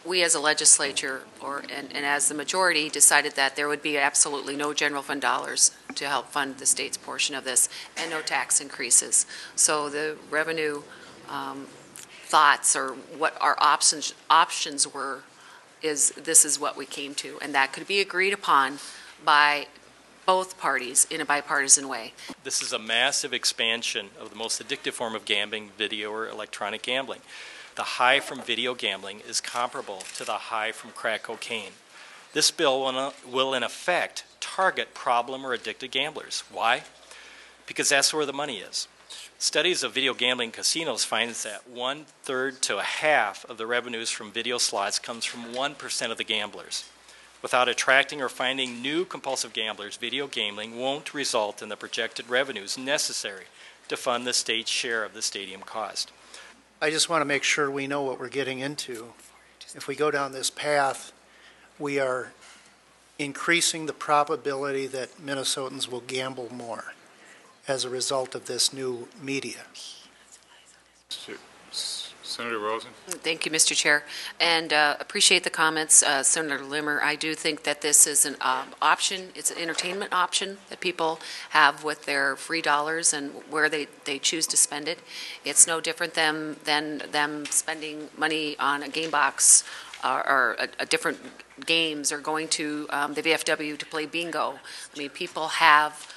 we as a legislature and as the majority decided that there would be absolutely no general fund dollars to help fund the state's portion of this and no tax increases. So the revenue thoughts or what our options were this is what we came to, and that could be agreed upon by both parties in a bipartisan way. This is a massive expansion of the most addictive form of gambling, video or electronic gambling. The high from video gambling is comparable to the high from crack cocaine. This bill will in effect target problem or addicted gamblers. Why? Because that's where the money is. Studies of video gambling casinos find that 1/3 to a half of the revenues from video slots comes from 1% of the gamblers. Without attracting or finding new compulsive gamblers, video gambling won't result in the projected revenues necessary to fund the state's share of the stadium cost. I just want to make sure we know what we're getting into. If we go down this path, we are increasing the probability that Minnesotans will gamble more as a result of this new media. Senator Rosen. Thank you, Mr. Chair, and appreciate the comments, Senator Limmer. I do think that this is an option. It's an entertainment option that people have with their free dollars and where they choose to spend it. It's no different than them spending money on a game box or a different games or going to the VFW to play bingo. I mean, people have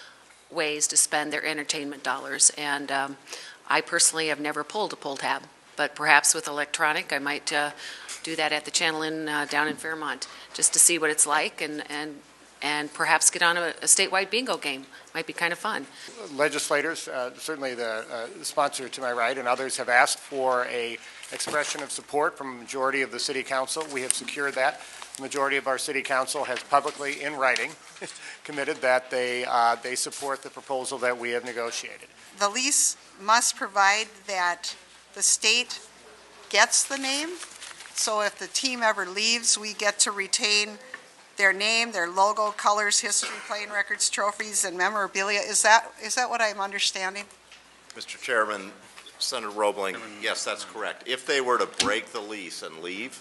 ways to spend their entertainment dollars, and I personally have never pulled a pull tab. But perhaps with electronic, I might do that at the Channel Inn down in Fairmont, just to see what it's like, and perhaps get on a statewide bingo game. Might be kind of fun. Legislators, certainly the sponsor to my right, and others have asked for a expression of support from a majority of the City Council. We have secured that. The majority of our City Council has publicly, in writing, committed that they support the proposal that we have negotiated. The lease must provide that the state gets the name, so if the team ever leaves, we get to retain their name, their logo, colors, history, playing records, trophies, and memorabilia. Is that what I'm understanding? Mr. Chairman, Senator Roebling, yes, that's correct. If they were to break the lease and leave,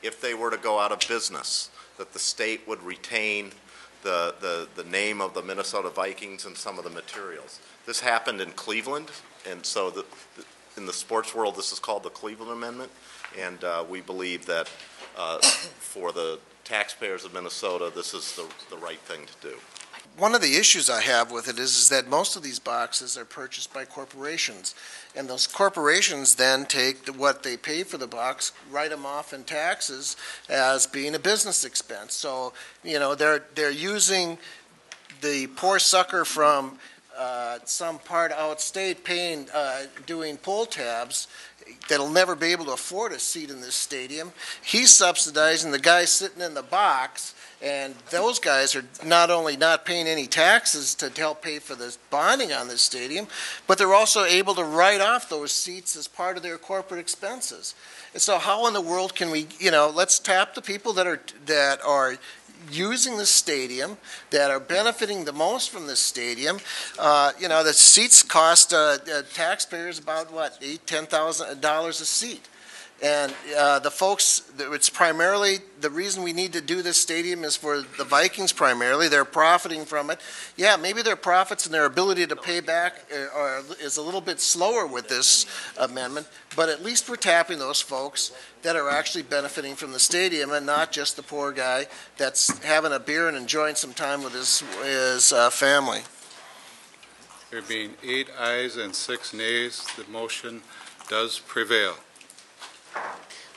if they were to go out of business, that the state would retain the name of the Minnesota Vikings and some of the materials. This happened in Cleveland, and so in the sports world, this is called the Cleveland Amendment, and we believe that for the taxpayers of Minnesota, this is the right thing to do. One of the issues I have with it is that most of these boxes are purchased by corporations, and those corporations then take what they pay for the box, write them off in taxes as being a business expense. So, you know, they're using the poor sucker from some part outstate paying, doing pull tabs that'll never be able to afford a seat in this stadium. He's subsidizing the guy sitting in the box, and those guys are not only not paying any taxes to help pay for the bonding on this stadium, but they're also able to write off those seats as part of their corporate expenses. And so how in the world can we, you know, let's tap the people that are using the stadium, that are benefiting the most from this stadium. You know, the seats cost taxpayers about what, $8,000-$10,000 a seat. And the folks, it's primarily, the reason we need to do this stadium is for the Vikings primarily. They're profiting from it. Yeah, maybe their profits and their ability to pay back is a little bit slower with this amendment, but at least we're tapping those folks that are actually benefiting from the stadium and not just the poor guy that's having a beer and enjoying some time with his family. There being 8 ayes and 6 nays, the motion does prevail.